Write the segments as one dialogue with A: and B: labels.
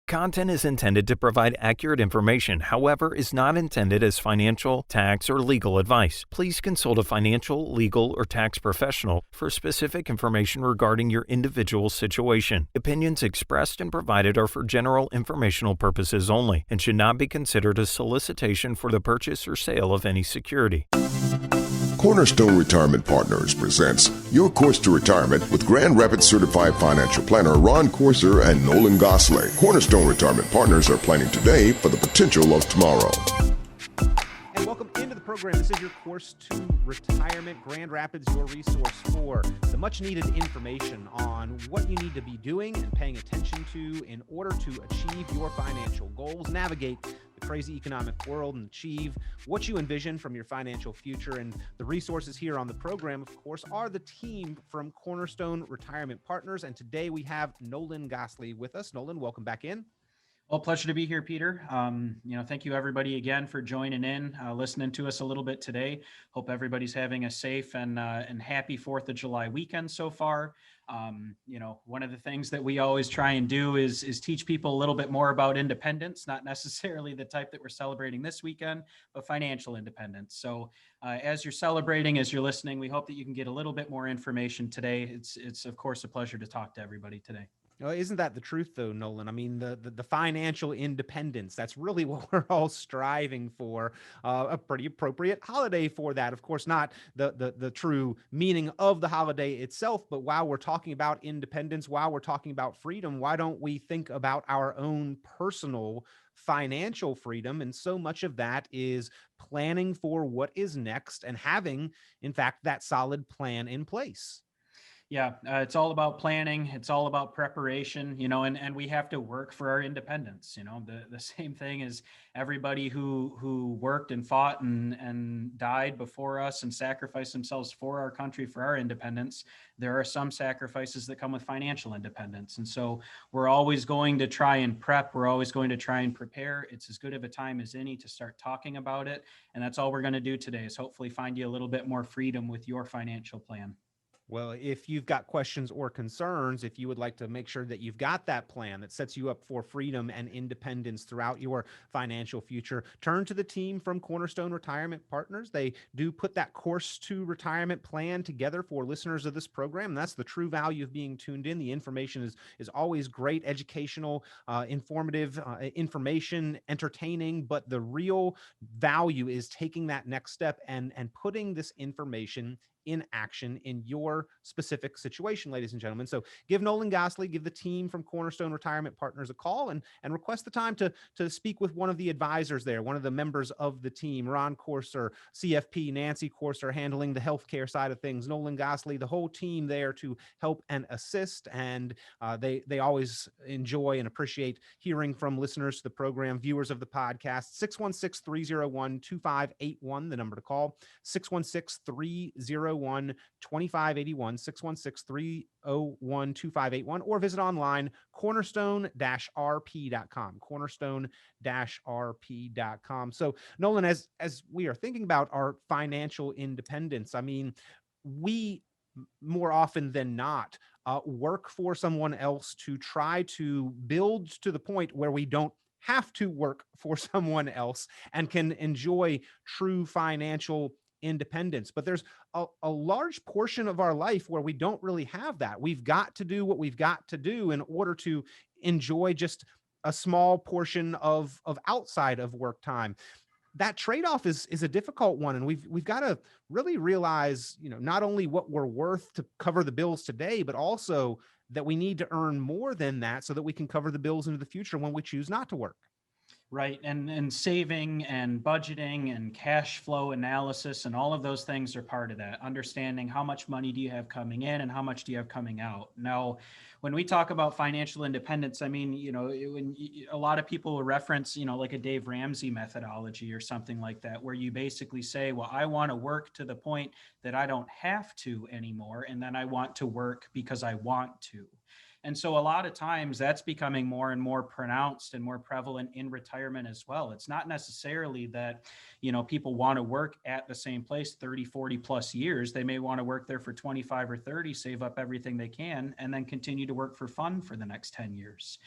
A: Content is intended to provide accurate information, however, is not intended as financial, tax, or legal advice. Please consult a financial, legal, or tax professional for specific information regarding your individual situation. Opinions expressed and provided are for general informational purposes only and should not be considered a solicitation for the purchase or sale of any security.
B: Cornerstone Retirement Partners presents Your Course to Retirement with Grand Rapids Certified Financial Planner Ron Corser and Nolan Goslee. Cornerstone Retirement Partners are planning today for the potential of tomorrow.
C: Hey, welcome into the program. This is Your Course to Retirement. Grand Rapids, your resource for the much-needed information on what you need to be doing and paying attention to in order to achieve your financial goals, navigate the crazy economic world, and achieve what you envision from your financial future. And the resources here on the program, of course, are the team from Cornerstone Retirement Partners. And today we have Nolan Goslee with us. Nolan, welcome back in.
D: Well, pleasure to be here, Peter. Thank you everybody again for joining in, listening to us a little bit today. Hope everybody's having a safe and happy 4th of July weekend so far. One of the things that we always try and do is teach people a little bit more about independence, not necessarily the type that we're celebrating this weekend, but financial independence. So as you're celebrating, as you're listening, we hope that you can get a little bit more information today. It's of course a pleasure to talk to everybody today.
C: Isn't that the truth, though, Nolan? I mean, the financial independence, that's really what we're all striving for. A pretty appropriate holiday for that. Of course, not the true meaning of the holiday itself, but while we're talking about independence, while we're talking about freedom, why don't we think about our own personal financial freedom? And so much of that is planning for what is next and having, in fact, that solid plan in place.
D: Yeah, it's all about planning. It's all about preparation, and we have to work for our independence. The same thing as everybody who worked and fought and died before us and sacrificed themselves for our country, for our independence. There are some sacrifices that come with financial independence. And so we're always going to try and prep. We're always going to try and prepare. It's as good of a time as any to start talking about it. And that's all we're going to do today, is hopefully find you a little bit more freedom with your financial plan.
C: Well, if you've got questions or concerns, if you would like to make sure that you've got that plan that sets you up for freedom and independence throughout your financial future, turn to the team from Cornerstone Retirement Partners. They do put that course to retirement plan together for listeners of this program. And that's the true value of being tuned in. The information is always great, educational, informative, information, entertaining, but the real value is taking that next step and putting this information in action in your specific situation, ladies and gentlemen. So give Nolan Goslee, give the team from Cornerstone Retirement Partners a call and request the time to speak with one of the advisors there, one of the members of the team, Ron Corser, CFP, Nancy Corser, handling the healthcare side of things, Nolan Goslee, the whole team there to help and assist. And they always enjoy and appreciate hearing from listeners to the program, viewers of the podcast. 616-301-2581, the number to call, 616-301-2581, 616-301-2581, or visit online, cornerstone-rp.com, cornerstone-rp.com. So Nolan, as we are thinking about our financial independence, I mean, we more often than not work for someone else to try to build to the point where we don't have to work for someone else and can enjoy true financial independence. But there's a large portion of our life where we don't really have that. We've got to do what we've got to do in order to enjoy just a small portion of outside of work time. That trade-off is a difficult one. And we've got to really realize, not only what we're worth to cover the bills today, but also that we need to earn more than that so that we can cover the bills into the future when we choose not to work.
D: Right. And saving and budgeting and cash flow analysis and all of those things are part of that. Understanding how much money do you have coming in and how much do you have coming out. Now, when we talk about financial independence, I mean, when a lot of people will reference, like a Dave Ramsey methodology or something like that, where you basically say, well, I want to work to the point that I don't have to anymore. And then I want to work because I want to. And so a lot of times that's becoming more and more pronounced and more prevalent in retirement as well. It's not necessarily that, people want to work at the same place 30, 40 plus years. They may want to work there for 25 or 30, save up everything they can, and then continue to work for fun for the next 10 years.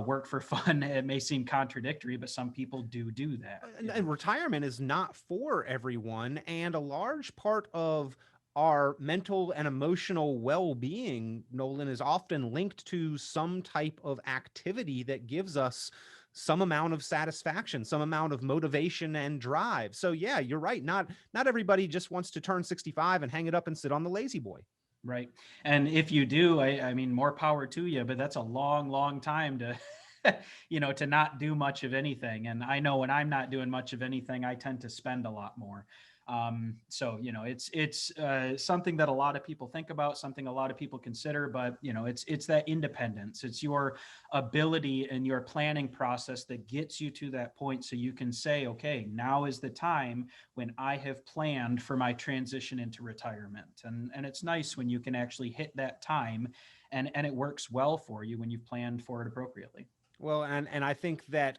D: Work for fun, it may seem contradictory, but some people do that.
C: And retirement is not for everyone. And a large part of our mental and emotional well-being, Nolan, is often linked to some type of activity that gives us some amount of satisfaction, some amount of motivation and drive. So yeah, you're right. Not everybody just wants to turn 65 and hang it up and sit on the lazy boy.
D: Right. And if you do, I mean, more power to you, but that's a long, long time to, to not do much of anything. And I know when I'm not doing much of anything, I tend to spend a lot more. So, it's something that a lot of people think about, something a lot of people consider, but it's that independence. It's your ability and your planning process that gets you to that point. So you can say, okay, now is the time when I have planned for my transition into retirement. And it's nice when you can actually hit that time and it works well for you when you've planned for it appropriately.
C: Well, and I think that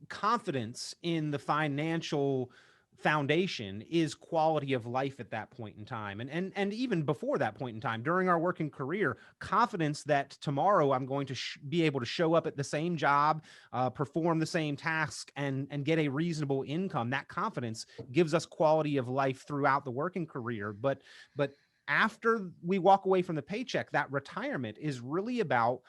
C: confidence in the financial foundation is quality of life at that point in time, and even before that point in time during our working career, confidence that tomorrow I'm going to be able to show up at the same job, perform the same task, and get a reasonable income. That confidence gives us quality of life throughout the working career. But after we walk away from the paycheck, that retirement is really about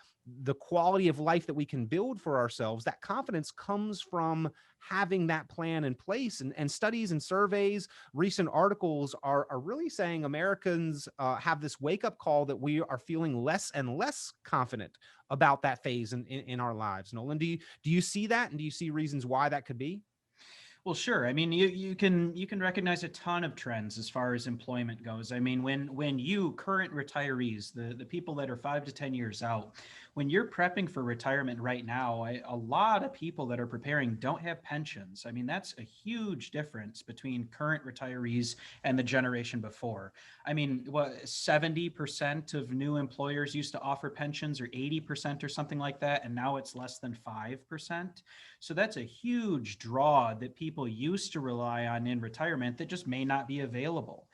C: the quality of life that we can build for ourselves. That confidence comes from having that plan in place. And studies and surveys, recent articles are really saying Americans have this wake-up call that we are feeling less and less confident about that phase in our lives. Nolan, do you see that? And do you see reasons why that could be?
D: Well, sure. I mean, you can recognize a ton of trends as far as employment goes. I mean, when you current retirees, the people that are 5 to 10 years out, when you're prepping for retirement right now, a lot of people that are preparing don't have pensions. I mean, that's a huge difference between current retirees and the generation before. I mean, what 70% of new employers used to offer pensions, or 80% or something like that, and now it's less than 5%. So that's a huge draw that people used to rely on in retirement that just may not be available.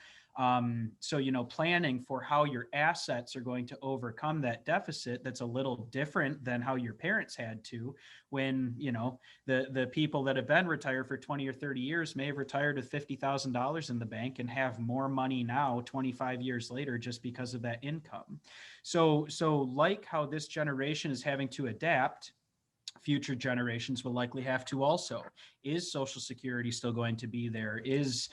D: So, planning for how your assets are going to overcome that deficit, that's a little different than how your parents had to when, the people that have been retired for 20 or 30 years may have retired with $50,000 in the bank and have more money now 25 years later just because of that income. So like how this generation is having to adapt, future generations will likely have to also. Is Social Security still going to be there? Is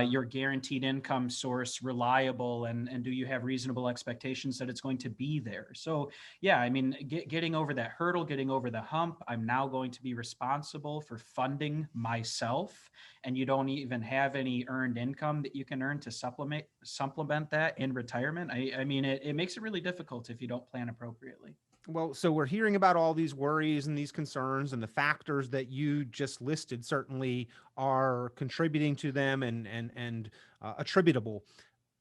D: your guaranteed income source reliable? And do you have reasonable expectations that it's going to be there? So yeah, I mean, getting over that hurdle, getting over the hump, I'm now going to be responsible for funding myself. And you don't even have any earned income that you can earn to supplement that in retirement. I mean, it makes it really difficult if you don't plan appropriately.
C: Well, so we're hearing about all these worries and these concerns, and the factors that you just listed certainly are contributing to them and attributable.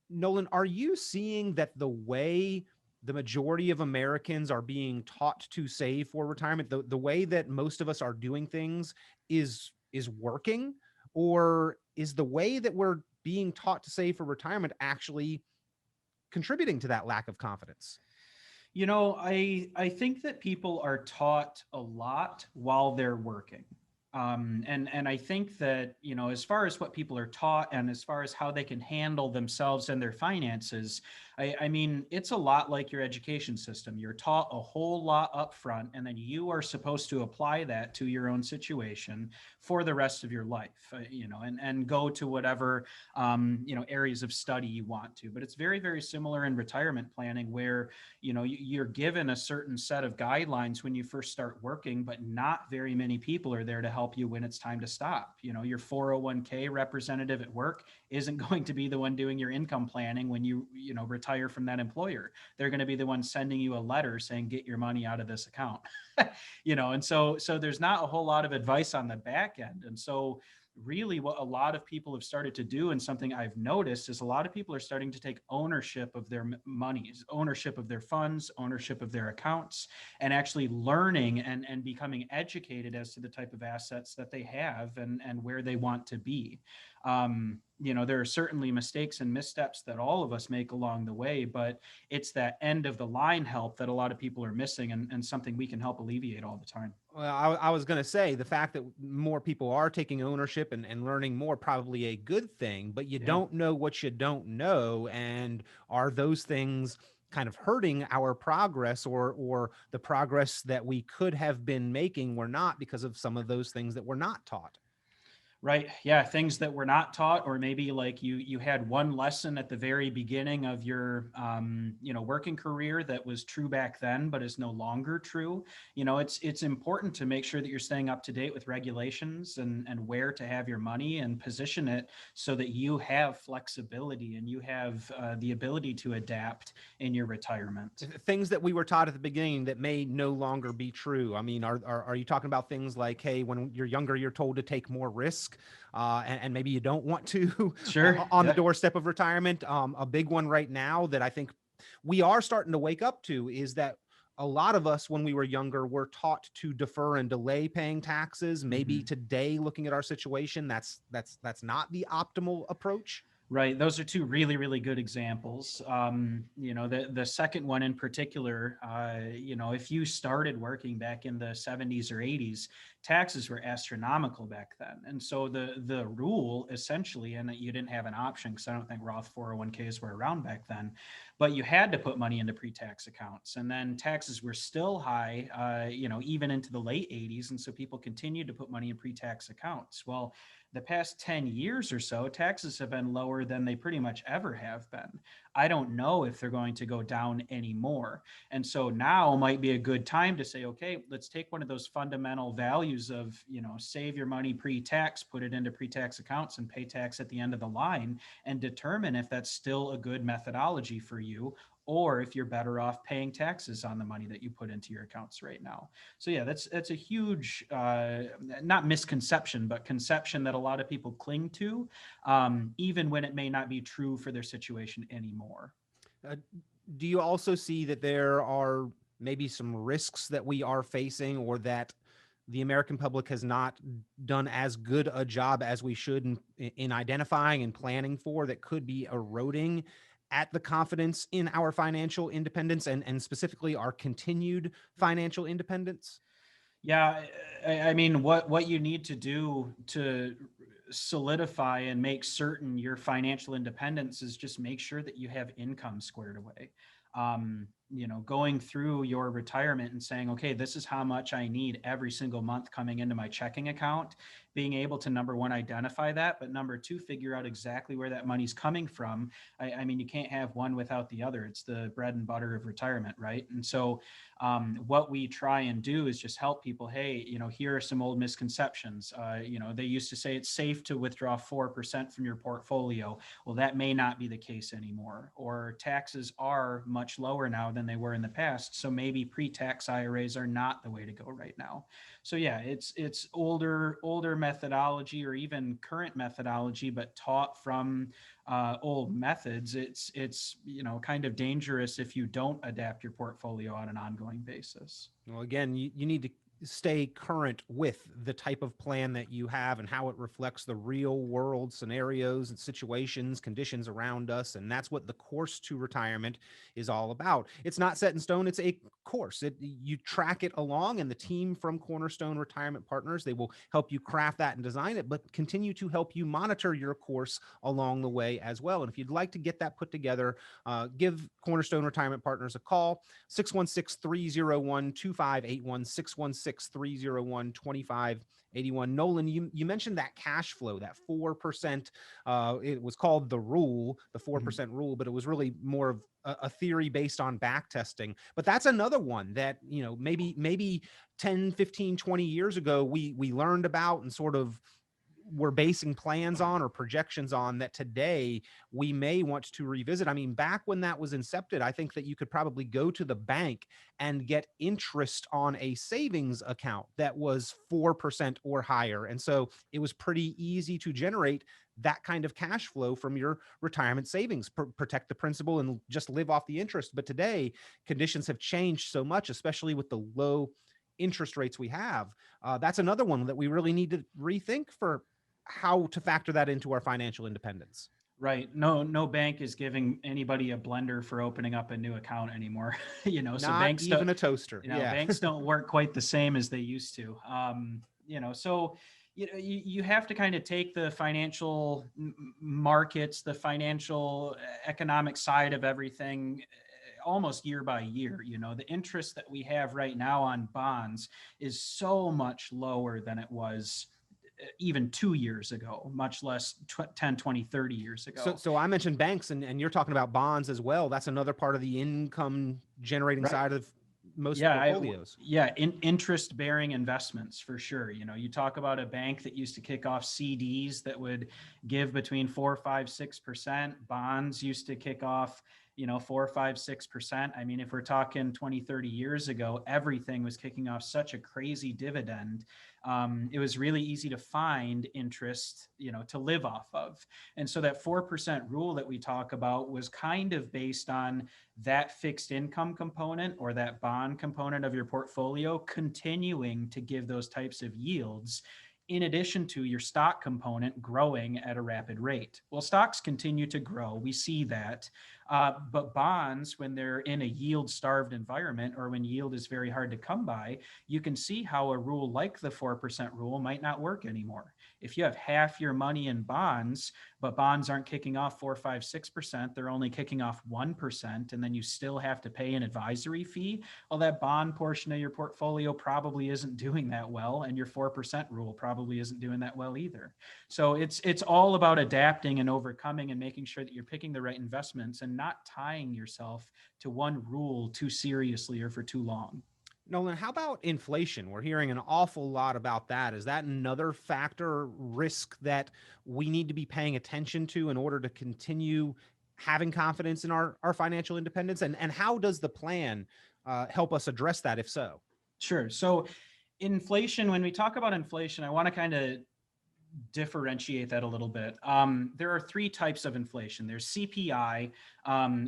C: Nolan, are you seeing that the way the majority of Americans are being taught to save for retirement, the way that most of us are doing things is working, or is the way that we're being taught to save for retirement actually contributing to that lack of confidence?
D: I think that people are taught a lot while they're working. And I think that, as far as what people are taught and as far as how they can handle themselves and their finances, I mean, it's a lot like your education system. You're taught a whole lot up front, and then you are supposed to apply that to your own situation for the rest of your life, and go to whatever, areas of study you want to. But it's very, very similar in retirement planning where, you're given a certain set of guidelines when you first start working, but not very many people are there to help you when it's time to stop. Your 401k representative at work isn't going to be the one doing your income planning when you retire from that employer. They're going to be the one sending you a letter saying, get your money out of this account. And so there's not a whole lot of advice on the back end. And so really what a lot of people have started to do, and something I've noticed, is a lot of people are starting to take ownership of their monies, ownership of their funds, ownership of their accounts, and actually learning and becoming educated as to the type of assets that they have and where they want to be. There are certainly mistakes and missteps that all of us make along the way, but it's that end of the line help that a lot of people are missing, and something we can help alleviate all the time.
C: Well, I was going to say the fact that more people are taking ownership and learning more, probably a good thing, but you
D: Yeah.
C: don't know what you don't know. And are those things kind of hurting our progress, or the progress that we could have been making, we're not, because of some of those things that we're not taught?
D: Right. Yeah. Things that were not taught, or maybe like you had one lesson at the very beginning of your, working career that was true back then, but is no longer true. It's important to make sure that you're staying up to date with regulations and where to have your money, and position it so that you have flexibility and you have the ability to adapt in your retirement.
C: Things that we were taught at the beginning that may no longer be true. I mean, are you talking about things like, hey, when you're younger, you're told to take more risk, and maybe you don't want to
D: Sure.
C: on the
D: Yeah.
C: doorstep of retirement? A big one right now that I think we are starting to wake up to is that a lot of us, when we were younger, were taught to defer and delay paying taxes. Maybe
D: Mhm.
C: today, looking at our situation, that's not the optimal approach.
D: Right. Those are two really, really good examples. The second one in particular, if you started working back in the 70s or 80s, taxes were astronomical back then. And so the rule essentially, and you didn't have an option, because I don't think Roth 401ks were around back then, but you had to put money into pre-tax accounts. And then taxes were still high, even into the late 80s. And so people continued to put money in pre-tax accounts. Well, the past 10 years or so, taxes have been lower than they pretty much ever have been. I don't know if they're going to go down anymore. And so now might be a good time to say, okay, let's take one of those fundamental values of, save your money pre-tax, put it into pre-tax accounts, and pay tax at the end of the line, and determine if that's still a good methodology for you, or if you're better off paying taxes on the money that you put into your accounts right now. So yeah, that's a huge, not misconception, but conception that a lot of people cling to, even when it may not be true for their situation anymore.
C: Uh, do you also see that there are maybe some risks that we are facing, or that the American public has not done as good a job as we should in identifying and planning for, that could be eroding at the confidence in our financial independence, and specifically our continued financial independence?
D: Yeah, I mean, what you need to do to solidify and make certain your financial independence is just make sure that you have income squared away. Going through your retirement and saying, okay, this is how much I need every single month coming into my checking account, being able to, number one, identify that, but number two, figure out exactly where that money's coming from. I mean, you can't have one without the other. It's the bread and butter of retirement, right? And so what we try and do is just help people. Hey, here are some old misconceptions. They used to say it's safe to withdraw 4% from your portfolio. Well, that may not be the case anymore. Or taxes are much lower now than they were in the past. So maybe pre-tax IRAs are not the way to go right now. So yeah, it's older methodology, or even current methodology, but taught from old methods. It's kind of dangerous if you don't adapt your portfolio on an ongoing basis.
C: Well, again, you need to stay current with the type of plan that you have and how it reflects the real world scenarios and situations, conditions around us. And that's what the course to retirement is all about. It's not set in stone. It's a course. You track it along, and the team from Cornerstone Retirement Partners, they will help you craft that and design it, but continue to help you monitor your course along the way as well. And if you'd like to get that put together, give Cornerstone Retirement Partners a call, 616-301-2581, 616-301-2581. Nolan, you mentioned that cash flow, that 4%. It was called the rule, the 4% rule, but it was really more of a theory based on back testing. But that's another one that, maybe 10, 15, 20 years ago, we learned about and sort of we're basing plans on or projections on that today we may want to revisit. I mean, back when that was incepted, I think that you could probably go to the bank and get interest on a savings account that was 4% or higher. And so it was pretty easy to generate that kind of cash flow from your retirement savings, protect the principal and just live off the interest. But today, conditions have changed so much, especially with the low interest rates we have. That's another one that we really need to rethink for how to factor that into our financial independence.
D: Right. No bank is giving anybody a blender for opening up a new account anymore. So
C: Not
D: banks
C: even
D: don't,
C: a toaster. Yeah.
D: banks don't work quite the same as they used to. So you have to kind of take the financial markets, the financial economic side of everything almost year by year. The interest that we have right now on bonds is so much lower than it was even 2 years ago, much less 10, 20, 30 years ago.
C: So I mentioned banks and you're talking about bonds as well. That's another part of the income generating side of most portfolios.
D: Interest bearing investments for sure. You talk about a bank that used to kick off CDs that would give between 4, 5, 6%. Bonds used to kick off 4, 5, 6%. I mean, if we're talking 20, 30 years ago, everything was kicking off such a crazy dividend. It was really easy to find interest, to live off of. And so that 4% rule that we talk about was kind of based on that fixed income component or that bond component of your portfolio continuing to give those types of yields, in addition to your stock component growing at a rapid rate. Well, stocks continue to grow. We see that. But bonds, when they're in a yield-starved environment or when yield is very hard to come by, you can see how a rule like the 4% rule might not work anymore. If you have half your money in bonds, but bonds aren't kicking off 4, 5, 6%, they're only kicking off 1%, and then you still have to pay an advisory fee, well, that bond portion of your portfolio probably isn't doing that well, and your 4% rule probably isn't doing that well either. So it's all about adapting and overcoming and making sure that you're picking the right investments and not tying yourself to one rule too seriously or for too long.
C: Nolan, how about inflation? We're hearing an awful lot about that. Is that another factor, risk that we need to be paying attention to in order to continue having confidence in our financial independence? And how does the plan help us address that, if so?
D: Sure. So inflation, when we talk about inflation, I want to kind of differentiate that a little bit. There are 3 types of inflation. There's CPI,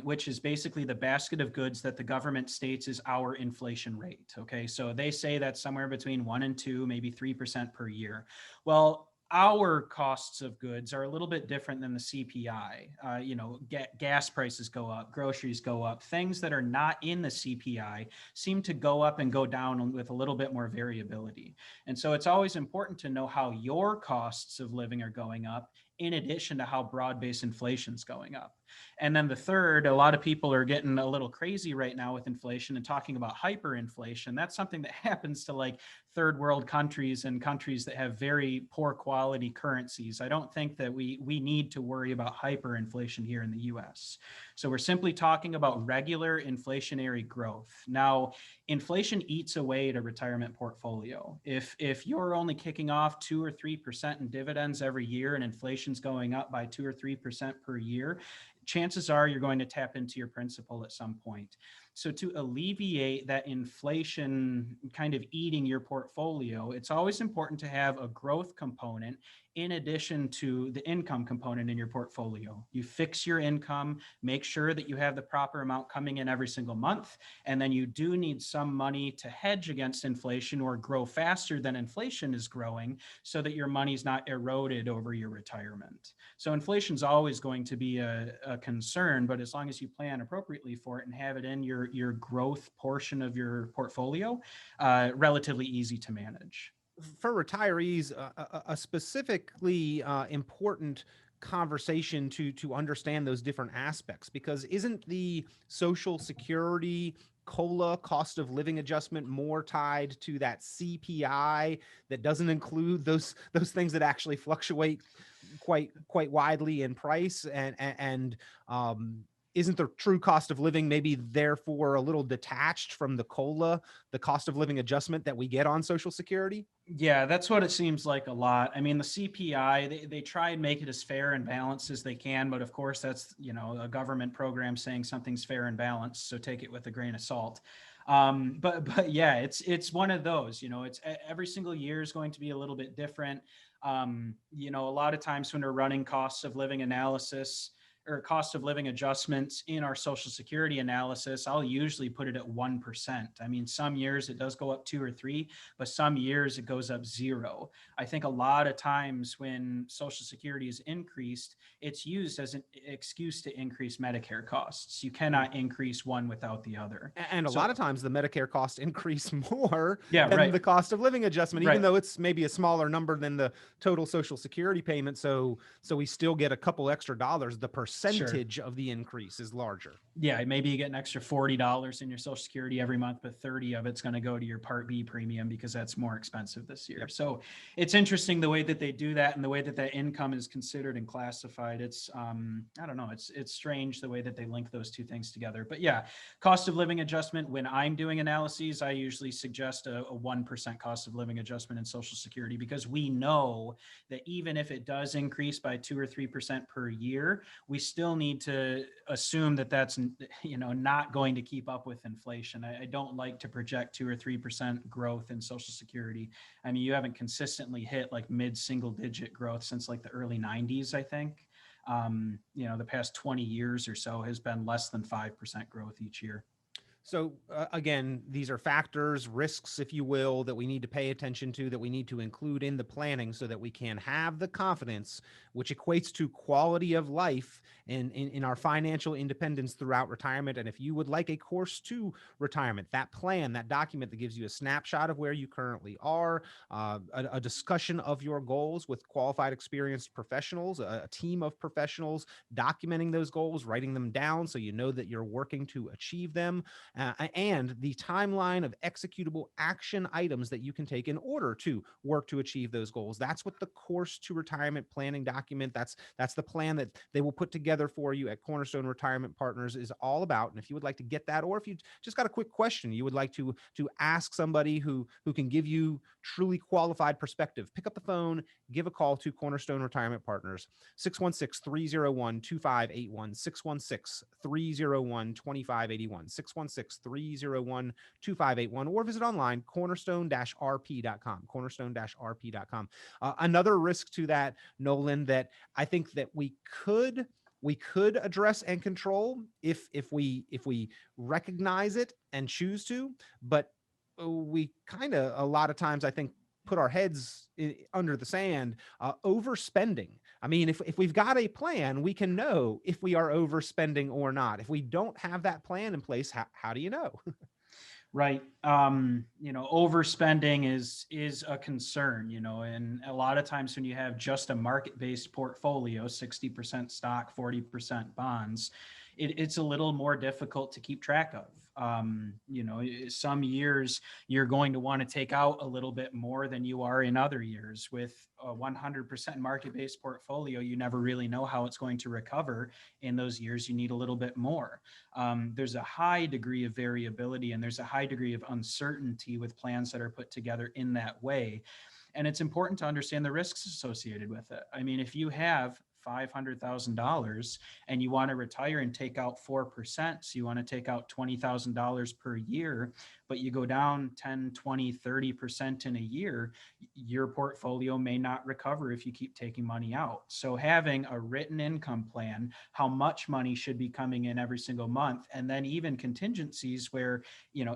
D: which is basically the basket of goods that the government states is our inflation rate. Okay, so they say that's somewhere between 1 and 2, maybe 3% per year. Well, our costs of goods are a little bit different than the CPI. Gas prices go up, groceries go up. Things that are not in the CPI seem to go up and go down with a little bit more variability. And so it's always important to know how your costs of living are going up in addition to how broad-based inflation is going up. And then the third, a lot of people are getting a little crazy right now with inflation and talking about hyperinflation. That's something that happens to like third world countries and countries that have very poor quality currencies. I don't think that we need to worry about hyperinflation here in the US. So we're simply talking about regular inflationary growth. Now, inflation eats away at a retirement portfolio. If you're only kicking off 2 or 3% in dividends every year and inflation's going up by 2 or 3% per year, chances are you're going to tap into your principal at some point. So to alleviate that inflation kind of eating your portfolio, it's always important to have a growth component in addition to the income component in your portfolio. You fix your income, make sure that you have the proper amount coming in every single month, and then you do need some money to hedge against inflation or grow faster than inflation is growing so that your money's not eroded over your retirement. So inflation's always going to be a concern, but as long as you plan appropriately for it and have it in your growth portion of your portfolio, relatively easy to manage.
C: For retirees, a specifically important conversation to understand those different aspects, because isn't the Social Security COLA, cost of living adjustment, more tied to that CPI that doesn't include those things that actually fluctuate quite widely in price? And isn't the true cost of living maybe therefore a little detached from the COLA, the cost of living adjustment that we get on Social Security?
D: Yeah, that's what it seems like a lot. I mean, the CPI, they try and make it as fair and balanced as they can, but of course that's, a government program saying something's fair and balanced, so take it with a grain of salt. But yeah, it's one of those, it's every single year is going to be a little bit different. A lot of times when we're running costs of living analysis or cost of living adjustments in our Social Security analysis, I'll usually put it at 1%. I mean, some years it does go up 2 or 3, but some years it goes up 0. I think a lot of times when Social Security is increased, it's used as an excuse to increase Medicare costs. You cannot increase one without the other.
C: And a lot of times the Medicare costs increase more
D: Yeah,
C: than
D: right.
C: the cost of living adjustment, even
D: Right.
C: though it's maybe a smaller number than the total Social Security payment. So we still get a couple extra dollars. The percentage of the increase is larger.
D: Yeah, maybe you get an extra $40 in your Social Security every month, but 30 of it's going to go to your Part B premium because that's more expensive this year.
C: Yep.
D: So it's interesting the way that they do that and the way that that income is considered and classified. It's I don't know, it's strange the way that they link those two things together. But yeah, cost of living adjustment, when I'm doing analyses, I usually suggest a 1% cost of living adjustment in Social Security, because we know that even if it does increase by 2 or 3% per year, we still need to assume that that's not going to keep up with inflation. I don't like to project 2 or 3% growth in Social Security. I mean, you haven't consistently hit like mid-single digit growth since like the early 90s, I think. The past 20 years or so has been less than 5% growth each year.
C: So again, these are factors, risks, if you will, that we need to pay attention to, that we need to include in the planning so that we can have the confidence, which equates to quality of life in our financial independence throughout retirement. And if you would like a course to retirement, that plan, that document that gives you a snapshot of where you currently are, a discussion of your goals with qualified, experienced professionals, a team of professionals documenting those goals, writing them down so you know that you're working to achieve them, and the timeline of executable action items that you can take in order to work to achieve those goals. That's what the course to retirement planning document, that's the plan that they will put together for you at Cornerstone Retirement Partners is all about. And if you would like to get that, or if you just got a quick question you would like to ask somebody who can give you truly qualified perspective, pick up the phone, give a call to Cornerstone Retirement Partners, 616-301-2581, 616-301-2581, 616-301-2581, or visit online, cornerstone-rp.com, cornerstone-rp.com. Another risk to that, Nolan, that I think that we could address and control if we recognize it and choose to, but we kind of a lot of times I think put our heads under the sand, overspending. I mean, if we've got a plan, we can know if we are overspending or not. If we don't have that plan in place, how do you know?
D: Right. Overspending is a concern, and a lot of times when you have just a market-based portfolio, 60% stock, 40% bonds, it's a little more difficult to keep track of. Some years you're going to want to take out a little bit more than you are in other years. With a 100% market-based portfolio, you never really know how it's going to recover. In those years, you need a little bit more. There's a high degree of variability and there's a high degree of uncertainty with plans that are put together in that way. And it's important to understand the risks associated with it. I mean, if you have $500,000 and you want to retire and take out 4%, so you want to take out $20,000 per year, but you go down 10, 20, 30% in a year, your portfolio may not recover if you keep taking money out. So having a written income plan, how much money should be coming in every single month, and then even contingencies where,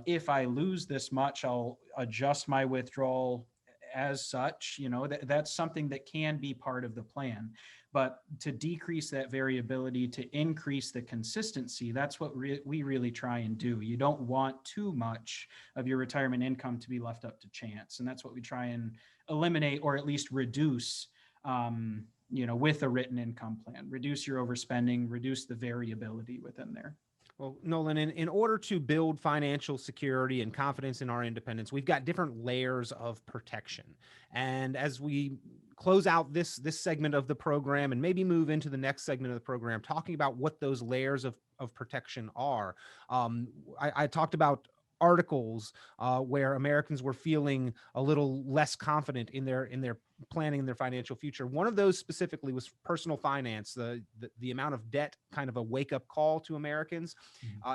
D: if I lose this much, I'll adjust my withdrawal as such, that's something that can be part of the plan. But to decrease that variability, to increase the consistency, that's what we really try and do. You don't want too much of your retirement income to be left up to chance. And that's what we try and eliminate, or at least reduce, with a written income plan. Reduce your overspending, reduce the variability within there.
C: Well, Nolan, in order to build financial security and confidence in our independence, we've got different layers of protection. And as we close out this segment of the program and maybe move into the next segment of the program, talking about what those layers of of protection are. I talked about articles where Americans were feeling a little less confident in their planning their financial future. One of those specifically was personal finance, the amount of debt, kind of a wake up call to Americans.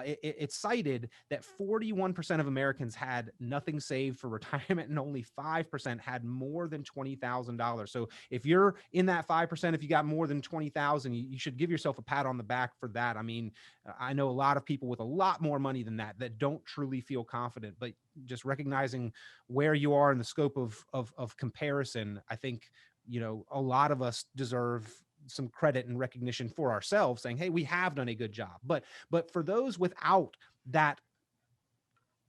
C: It cited that 41% of Americans had nothing saved for retirement, and only 5% had more than $20,000. So if you're in that 5%, if you got more than 20,000, you should give yourself a pat on the back for that. I mean, I know a lot of people with a lot more money than that don't truly feel confident, but just recognizing where you are in the scope of comparison, I think, a lot of us deserve some credit and recognition for ourselves, saying, hey, we have done a good job. But for those without that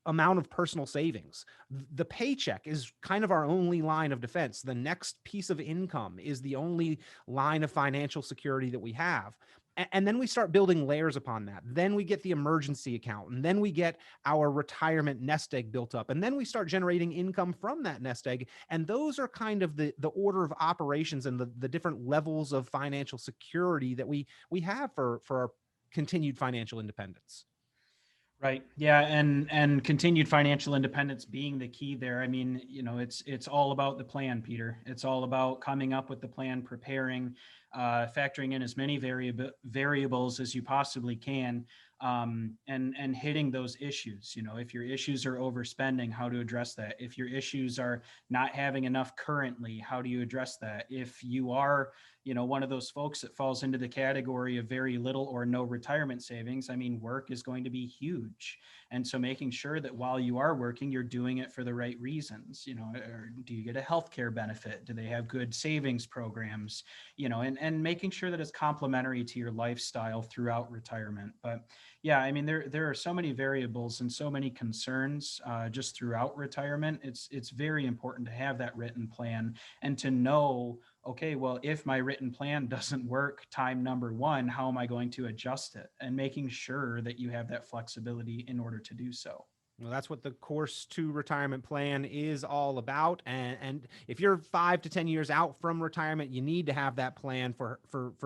C: amount of personal savings, the paycheck is kind of our only line of defense. The next piece of income is the only line of financial security that we have. And then we start building layers upon that. Then we get the emergency account, and then we get our retirement nest egg built up, and then we start generating income from that nest egg. And those are kind of the order of operations and the different levels of financial security that we have for our continued financial independence.
D: Right. Yeah. And continued financial independence being the key there. I mean, it's all about the plan, Peter. It's all about coming up with the plan, preparing, factoring in as many variables as you possibly can, and hitting those issues. If your issues are overspending, how to address that. If your issues are not having enough currently, how do you address that? If you are, one of those folks that falls into the category of very little or no retirement savings, I mean, work is going to be huge. And so making sure that while you are working, you're doing it for the right reasons. Or do you get a healthcare benefit? Do they have good savings programs? And making sure that it's complementary to your lifestyle throughout retirement. But yeah, I mean, there are so many variables and so many concerns just throughout retirement. It's very important to have that written plan and to know, okay, well, if my written plan doesn't work time number one, how am I going to adjust it? And making sure that you have that flexibility in order to do so.
C: Well, that's what the Course to Retirement Plan is all about. And if you're 5 to 10 years out from retirement, you need to have that plan for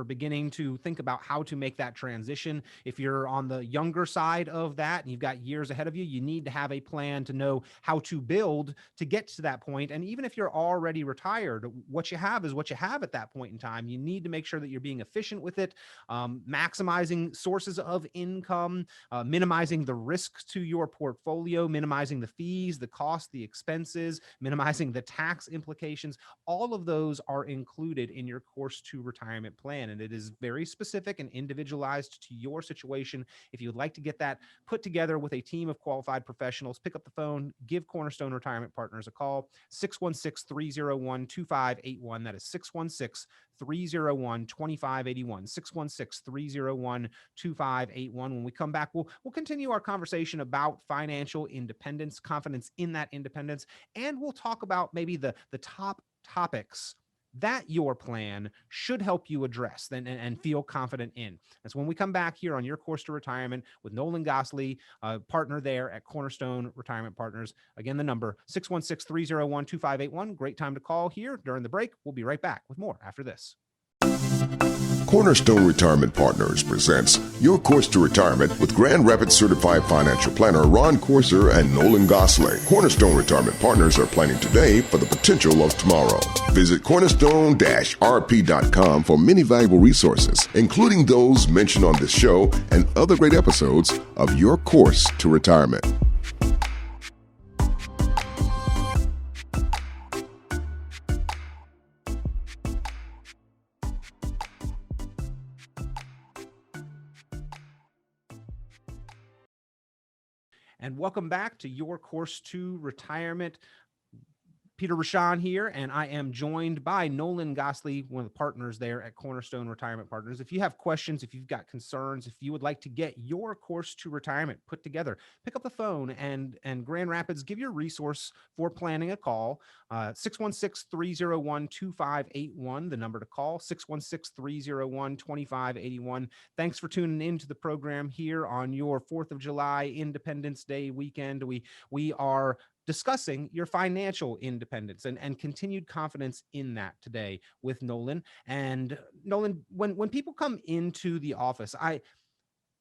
C: beginning to think about how to make that transition. If you're on the younger side of that and you've got years ahead of you, you need to have a plan to know how to build to get to that point. And even if you're already retired, what you have is what you have at that point in time. You need to make sure that you're being efficient with it, maximizing sources of income, minimizing the risks to your portfolio, minimizing the fees, the cost, the expenses, minimizing the tax implications. All of those are included in your Course to Retirement Plan, and it is very specific and individualized to your situation. If you would like to get that put together with a team of qualified professionals, pick up the phone, give Cornerstone Retirement Partners a call, 616-301-2581. That is 616-301-2581, 616-301-2581. When we come back, we'll continue our conversation about financial independence, confidence in that independence, and we'll talk about maybe the top topics that your plan should help you address and feel confident in. That's when we come back here on Your Course to Retirement with Nolan Goslee, partner there at Cornerstone Retirement Partners. Again, the number 616-301-2581. Great time to call here during the break. We'll be right back with more after this.
B: Cornerstone Retirement Partners presents Your Course to Retirement with Grand Rapids Certified Financial Planner Ron Corser and Nolan Goslee. Cornerstone Retirement Partners are planning today for the potential of tomorrow. Visit cornerstone-rp.com for many valuable resources, including those mentioned on this show and other great episodes of Your Course to Retirement.
C: And welcome back to Your Course to Retirement. Peter Rashan here, and I am joined by Nolan Goslee, one of the partners there at Cornerstone Retirement Partners. If you have questions, if you've got concerns, if you would like to get your Course to Retirement put together, pick up the phone and Grand Rapids, give your resource for planning a call, 616-301-2581, the number to call, 616-301-2581. Thanks for tuning into the program here on your 4th of July Independence Day weekend. We are discussing your financial independence and continued confidence in that today with Nolan. And Nolan, when people come into the office,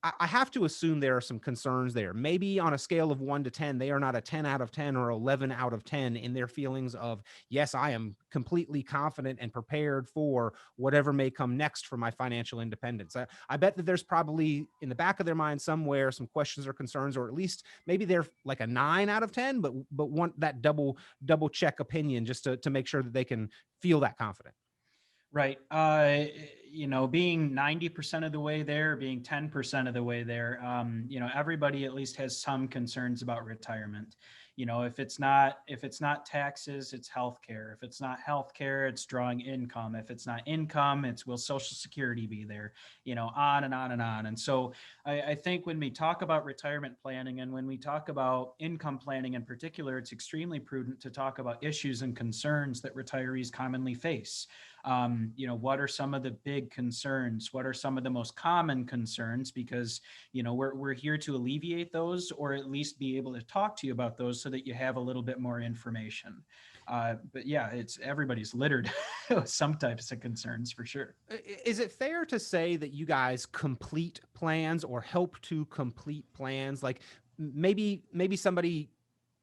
C: I have to assume there are some concerns there. Maybe on a scale of 1 to 10, they are not a 10 out of 10 or 11 out of 10 in their feelings of, yes, I am completely confident and prepared for whatever may come next for my financial independence. I bet that there's probably in the back of their mind somewhere some questions or concerns, or at least maybe they're like a 9 out of 10, but want that double check opinion just to make sure that they can feel that confident.
D: Right. Being 90% of the way there, being 10% of the way there, everybody at least has some concerns about retirement. If it's not taxes, it's healthcare. If it's not healthcare, it's drawing income. If it's not income, it's will Social Security be there, on and on and on. And so I think when we talk about retirement planning and when we talk about income planning in particular, it's extremely prudent to talk about issues and concerns that retirees commonly face. What are some of the big concerns? What are some of the most common concerns? Because, we're here to alleviate those, or at least be able to talk to you about those so that you have a little bit more information. But yeah, everybody's littered with some types of concerns for sure.
C: Is it fair to say that you guys complete plans or help to complete plans? Like maybe somebody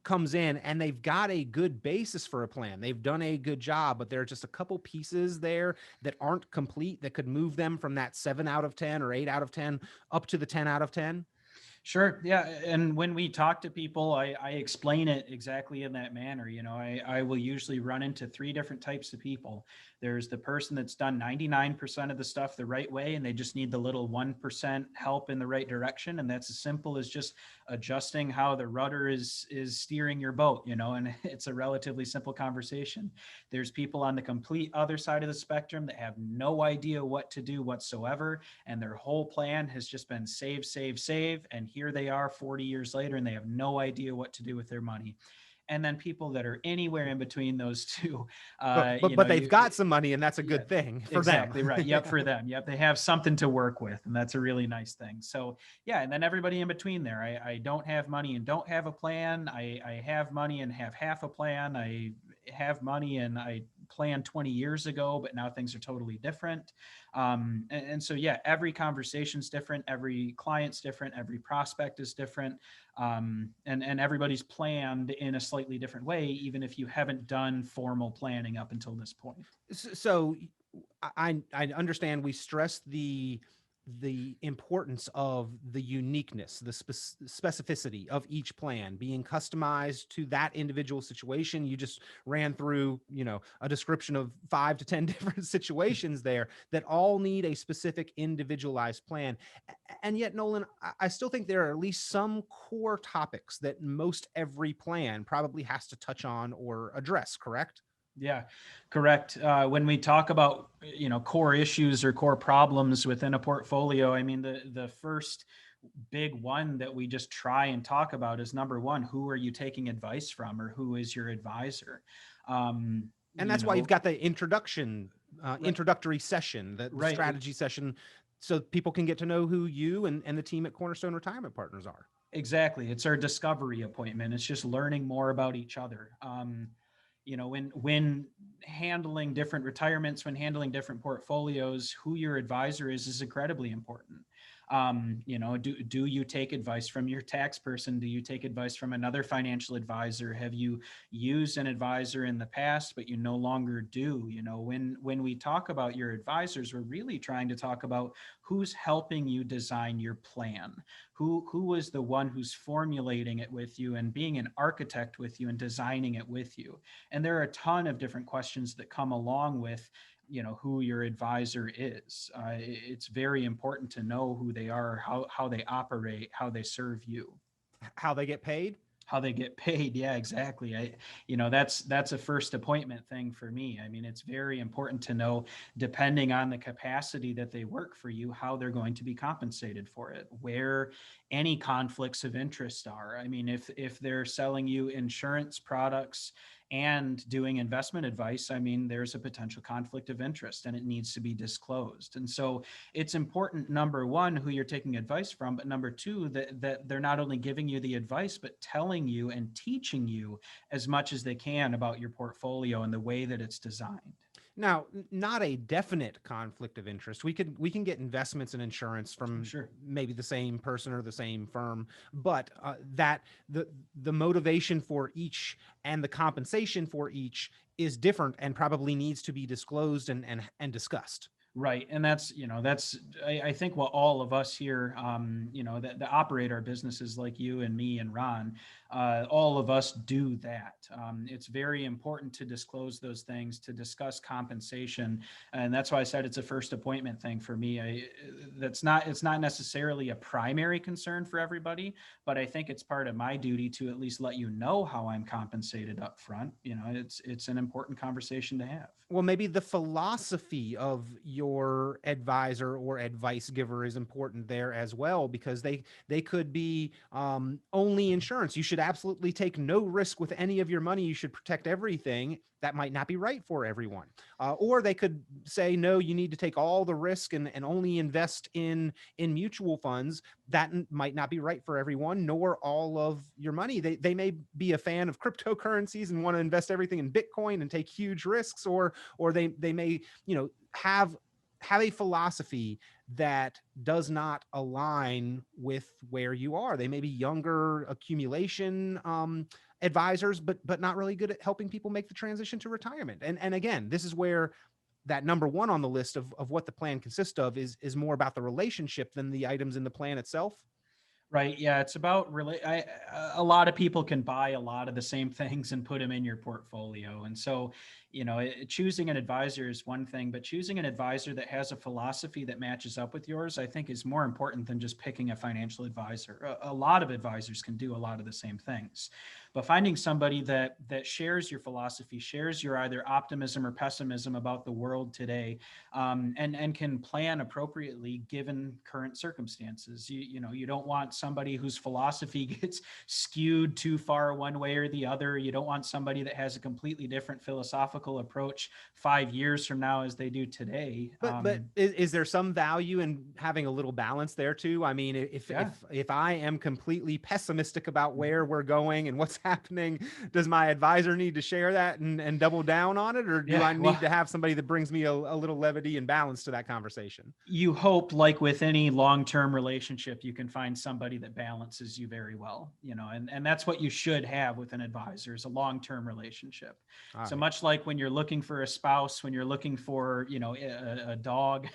C: comes in and they've got a good basis for a plan. They've done a good job, but there are just a couple pieces there that aren't complete that could move them from that 7 out of 10 or 8 out of 10 up to the 10 out of 10.
D: Sure. Yeah. And when we talk to people, I explain it exactly in that manner. I will usually run into three different types of people. There's the person that's done 99% of the stuff the right way, and they just need the little 1% help in the right direction. And that's as simple as just adjusting how the rudder is steering your boat, and it's a relatively simple conversation. There's people on the complete other side of the spectrum that have no idea what to do whatsoever. And their whole plan has just been save, save, save. And here they are 40 years later, and they have no idea what to do with their money. And then people that are anywhere in between those two,
C: But they've got some money, and that's a good thing for
D: exactly
C: them.
D: right. Yep, for them. Yep, they have something to work with, and that's a really nice thing. So yeah, and then everybody in between there. I don't have money and don't have a plan. I have money and have half a plan. I have money and I planned 20 years ago, but now things are totally different. And so, yeah, every conversation's different. Every client's different. Every prospect is different. And everybody's planned in a slightly different way, even if you haven't done formal planning up until this point.
C: So I understand we stress the importance of the uniqueness, the specificity of each plan being customized to that individual situation. You just ran through, a description of 5 to 10 different situations there that all need a specific individualized plan. And yet, Nolan, I still think there are at least some core topics that most every plan probably has to touch on or address, correct?
D: Yeah, correct. When we talk about, core issues or core problems within a portfolio, I mean, the first big one that we just try and talk about is number one, who are you taking advice from, or who is your advisor?
C: And that's why you've got the introductory session, the
D: right.
C: strategy session, so people can get to know who you and the team at Cornerstone Retirement Partners are.
D: Exactly. It's our discovery appointment. It's just learning more about each other. When handling different retirements, when handling different portfolios, who your advisor is incredibly important. Do you take advice from your tax person? Do you take advice from another financial advisor? Have you used an advisor in the past, but you no longer do? When we talk about your advisors, we're really trying to talk about who's helping you design your plan. Who is the one who's formulating it with you and being an architect with you and designing it with you? And there are a ton of different questions that come along with, who your advisor is. It's very important to know who they are, how they operate, how they serve you,
C: how they get paid.
D: How they get paid. Yeah, exactly. That's a first appointment thing for me. I mean, it's very important to know, depending on the capacity that they work for you, how they're going to be compensated for it, where any conflicts of interest are. I mean, if they're selling you insurance products and doing investment advice, I mean, there's a potential conflict of interest and it needs to be disclosed. And so it's important, number one, who you're taking advice from, but number two, that they're not only giving you the advice, but telling you and teaching you as much as they can about your portfolio and the way that it's designed.
C: Now, not a definite conflict of interest. We can get investments and insurance from
D: Sure.
C: maybe the same person or the same firm, but that the motivation for each and the compensation for each is different and probably needs to be disclosed and discussed.
D: Right. And that's, I think what all of us here, that operate our businesses like you and me and Ron, all of us do that. It's very important to disclose those things, to discuss compensation. And that's why I said it's a first appointment thing for me. It's not necessarily a primary concern for everybody, but I think it's part of my duty to at least let you know how I'm compensated up front. It's an important conversation to have.
C: Well, maybe the philosophy of your advisor or advice giver is important there as well, because they could be only insurance. You should absolutely take no risk with any of your money. You should protect everything. That might not be right for everyone. Or they could say, no, you need to take all the risk and only invest in mutual funds. That might not be right for everyone, nor all of your money. They may be a fan of cryptocurrencies and want to invest everything in Bitcoin and take huge risks, or they may, have a philosophy that does not align with where you are. They may be younger accumulation advisors, but not really good at helping people make the transition to retirement. And again, this is where that number one on the list of what the plan consists of is more about the relationship than the items in the plan itself.
D: Right. Yeah. It's about a lot of people can buy a lot of the same things and put them in your portfolio. And so, choosing an advisor is one thing, but choosing an advisor that has a philosophy that matches up with yours, I think, is more important than just picking a financial advisor. A lot of advisors can do a lot of the same things, but finding somebody that shares your philosophy, shares your either optimism or pessimism about the world today, and can plan appropriately given current circumstances. You don't want somebody whose philosophy gets skewed too far one way or the other. You don't want somebody that has a completely different philosophical approach 5 years from now as they do today.
C: But is there some value in having a little balance there too? I mean,
D: Yeah.
C: if I am completely pessimistic about where we're going and what's happening, does my advisor need to share that and double down on it, or do
D: Yeah.
C: I
D: Well,
C: need to have somebody that brings me a little levity and balance to that conversation?
D: you hope, like with any long-term relationship, you can find somebody that balances you very well, and that's what you should have with an advisor, is a long-term relationship.
C: All
D: So
C: right.
D: much like when you're looking for a spouse, when you're looking for, a dog,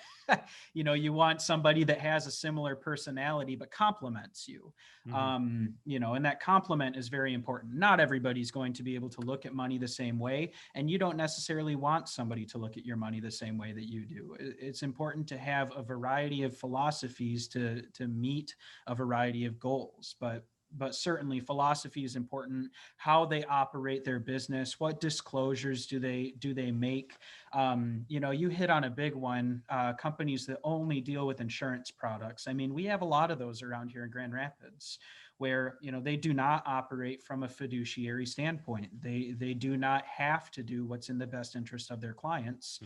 D: you want somebody that has a similar personality but complements you.
C: Mhm.
D: And that complement is very important. Not everybody's going to be able to look at money the same way, and you don't necessarily want somebody to look at your money the same way that you do. It's important to have a variety of philosophies to meet a variety of goals, but certainly philosophy is important. How they operate their business, what disclosures do they make? You hit on a big one. Companies that only deal with insurance products. I mean, we have a lot of those around here in Grand Rapids, where they do not operate from a fiduciary standpoint. They do not have to do what's in the best interest of their clients,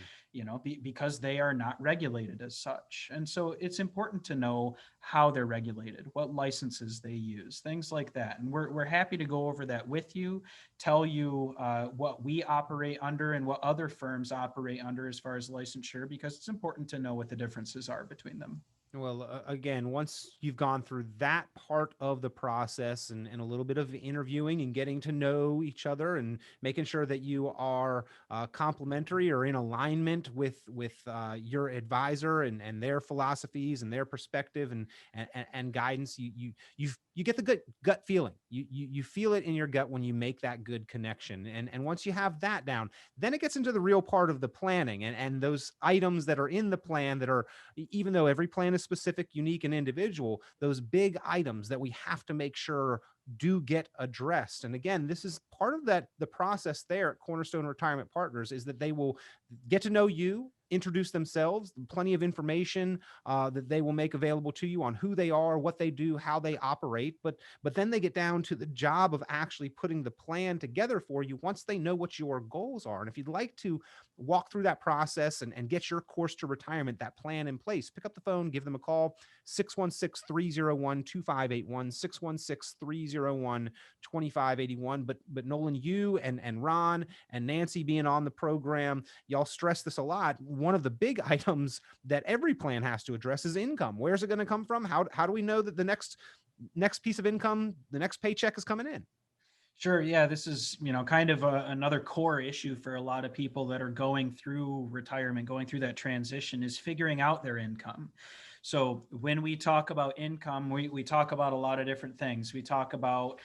D: because they are not regulated as such. And so it's important to know how they're regulated, what licenses they use, things like that. And we're happy to go over that with you, tell you what we operate under and what other firms operate under as far as licensure, because it's important to know what the differences are between them.
C: Well, again, once you've gone through that part of the process and a little bit of interviewing and getting to know each other and making sure that you are complementary or in alignment with your advisor and their philosophies and their perspective and guidance, you get the good gut feeling. You feel it in your gut when you make that good connection. And once you have that down, then it gets into the real part of the planning and those items that are in the plan that are, even though every plan is specific, unique, and individual, those big items that we have to make sure do get addressed. And again, this is part of the process there at Cornerstone Retirement Partners, is that they will get to know you introduce themselves, plenty of information that they will make available to you on who they are, what they do, how they operate. But then they get down to the job of actually putting the plan together for you once they know what your goals are. And if you'd like to walk through that process and get your course to retirement, that plan in place, pick up the phone, give them a call, 616-301-2581, 616-301-2581. But Nolan, you and Ron and Nancy being on the program, y'all stress this a lot. One of the big items that every plan has to address is income. Where's it going to come from? How do we know that the next piece of income, the next paycheck is coming in?
D: Sure. Yeah, this is, kind of another core issue for a lot of people that are going through retirement, going through that transition, is figuring out their income. So when we talk about income, we talk about a lot of different things. We talk about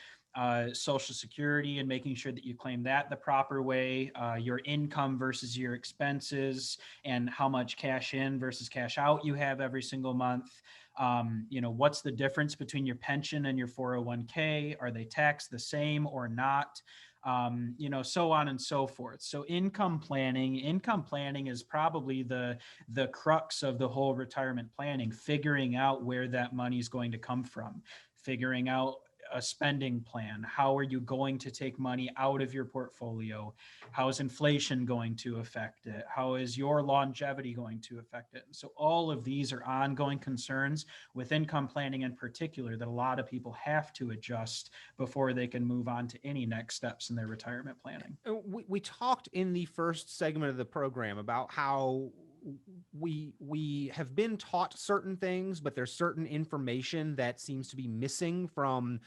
D: Social Security and making sure that you claim that the proper way, your income versus your expenses, and how much cash in versus cash out you have every single month. What's the difference between your pension and your 401k? Are they taxed the same or not? So on and so forth. So income planning is probably the crux of the whole retirement planning, figuring out where that money is going to come from, figuring out a spending plan. How are you going to take money out of your portfolio? How is inflation going to affect it? How is your longevity going to affect it? So all of these are ongoing concerns with income planning in particular that a lot of people have to adjust before they can move on to any next steps in their retirement planning.
C: We talked in the first segment of the program about how we have been taught certain things, but there's certain information that seems to be missing from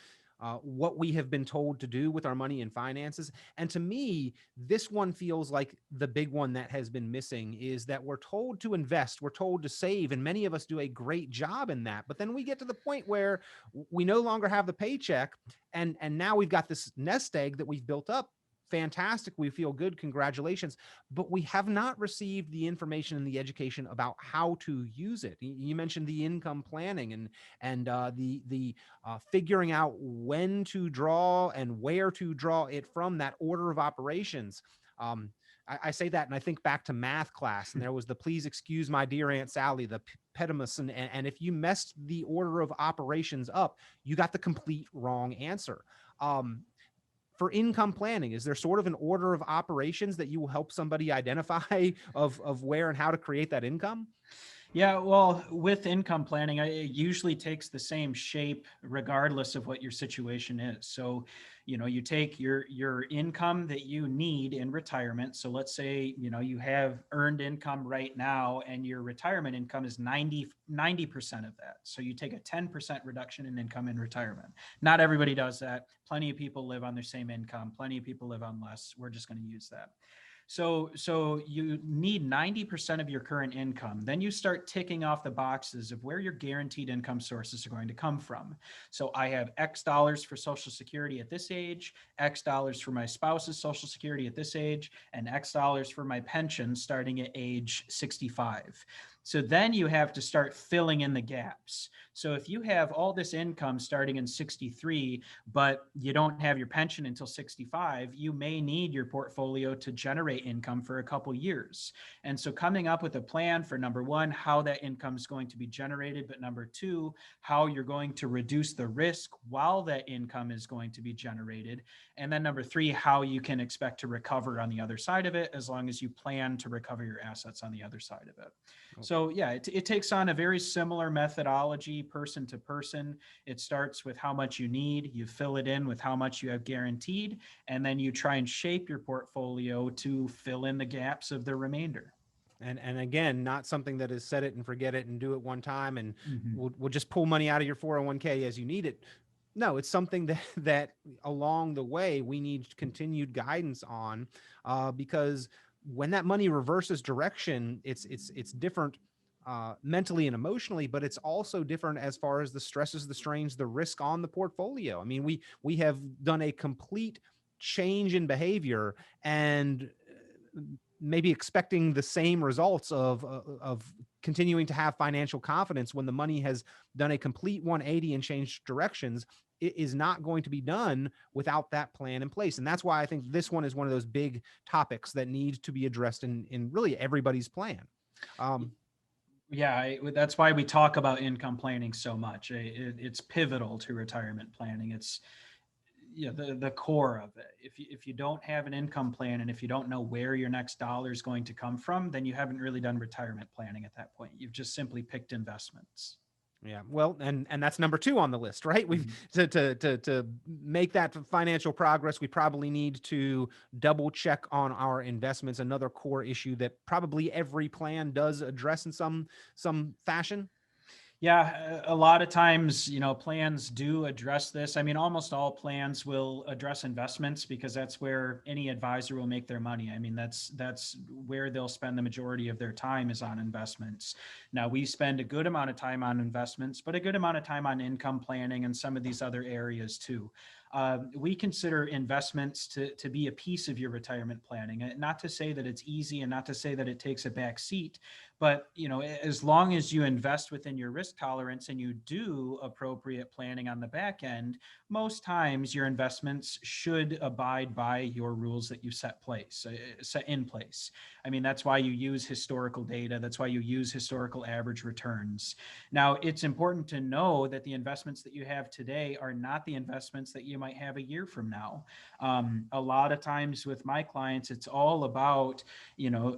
C: what we have been told to do with our money and finances. And to me, this one feels like the big one that has been missing, is that we're told to invest, we're told to save, and many of us do a great job in that. But then we get to the point where we no longer have the paycheck, and now we've got this nest egg that we've built up. Fantastic. We feel good. Congratulations. But we have not received the information and the education about how to use it. You mentioned the income planning and the figuring out when to draw and where to draw it from, that order of operations. I say that and I think back to math class, and there was the "please excuse my dear Aunt Sally," the pedimus, and if you messed the order of operations up, you got the complete wrong answer. For income planning, is there sort of an order of operations that you will help somebody identify of where and how to create that income?
D: Yeah, well, with income planning, it usually takes the same shape regardless of what your situation is. So, you take your income that you need in retirement. So let's say, you have earned income right now and your retirement income is 90% of that. So you take a 10% reduction in income in retirement. Not everybody does that. Plenty of people live on their same income. Plenty of people live on less. We're just going to use that. So you need 90% of your current income. Then you start ticking off the boxes of where your guaranteed income sources are going to come from. So I have X dollars for Social Security at this age, X dollars for my spouse's Social Security at this age, and X dollars for my pension starting at age 65. So then you have to start filling in the gaps. So if you have all this income starting in 63, but you don't have your pension until 65, you may need your portfolio to generate income for a couple years. And so coming up with a plan for, number one, how that income is going to be generated, but number two, how you're going to reduce the risk while that income is going to be generated. And then number three, how you can expect to recover on the other side of it, as long as you plan to recover your assets on the other side of it. So yeah, it takes on a very similar methodology person to person. It starts with how much you need, you fill it in with how much you have guaranteed, and then you try and shape your portfolio to fill in the gaps of the remainder.
C: And again, not something that is set it and forget it and do it one time and we'll just pull money out of your 401k as you need it. No, it's something that along the way we need continued guidance on, because when that money reverses direction, it's different mentally and emotionally, but it's also different as far as the stresses, the strains, the risk on the portfolio. I mean, we have done a complete change in behavior and maybe expecting the same results of continuing to have financial confidence when the money has done a complete 180 and changed directions. It is not going to be done without that plan in place. And that's why I think this one is one of those big topics that needs to be addressed in really everybody's plan.
D: Yeah, that's why we talk about income planning so much. It's pivotal to retirement planning. It's the core of it. If you don't have an income plan and if you don't know where your next dollar is going to come from, then you haven't really done retirement planning at that point. You've just simply picked investments.
C: Yeah, well, and that's number 2 on the list, right? We've to make that financial progress, we probably need to double check on our investments. Another core issue that probably every plan does address in some fashion.
D: Yeah, a lot of times, plans do address this. I mean, almost all plans will address investments because that's where any advisor will make their money. I mean, that's where they'll spend the majority of their time is on investments. Now, we spend a good amount of time on investments, but a good amount of time on income planning and some of these other areas too. We consider investments to be a piece of your retirement planning. Not to say that it's easy and not to say that it takes a back seat, but as long as you invest within your risk tolerance and you do appropriate planning on the back end, most times your investments should abide by your rules that you set in place. I mean, that's why you use historical data. That's why you use historical average returns. Now, it's important to know that the investments that you have today are not the investments that you might have a year from now. A lot of times with my clients, it's all about,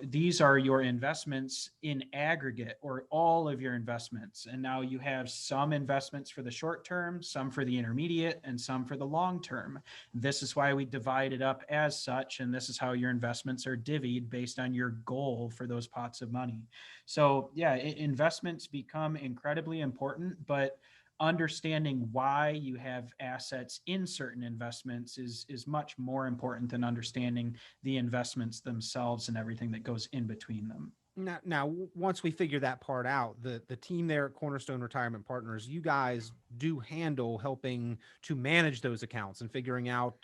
D: these are your investments in aggregate or all of your investments. And now you have some investments for the short term, some for the intermediate, and some for the long term. This is why we divide it up as such. And this is how your investments are divvied based on your goal for those pots of money. So yeah, investments become incredibly important, but understanding why you have assets in certain investments is much more important than understanding the investments themselves and everything that goes in between them.
C: Now, once we figure that part out, the team there at Cornerstone Retirement Partners, you guys do handle helping to manage those accounts and figuring out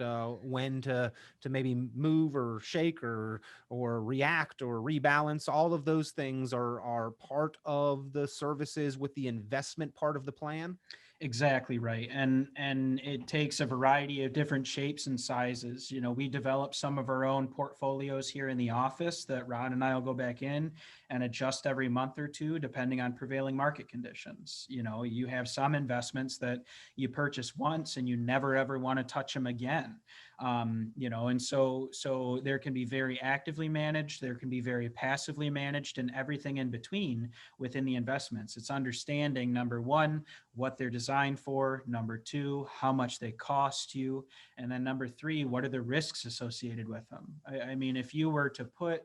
C: when to maybe move or shake or react or rebalance. All of those things are part of the services with the investment part of the plan.
D: Exactly right. And it takes a variety of different shapes and sizes. We develop some of our own portfolios here in the office that Ron and I will go back in and adjust every month or two, depending on prevailing market conditions. You have some investments that you purchase once and you never ever want to touch them again. And so there can be very actively managed, there can be very passively managed, and everything in between within the investments. It's understanding, number one, what they're designed for, number two, how much they cost you, and then number three, what are the risks associated with them. I mean, if you were to put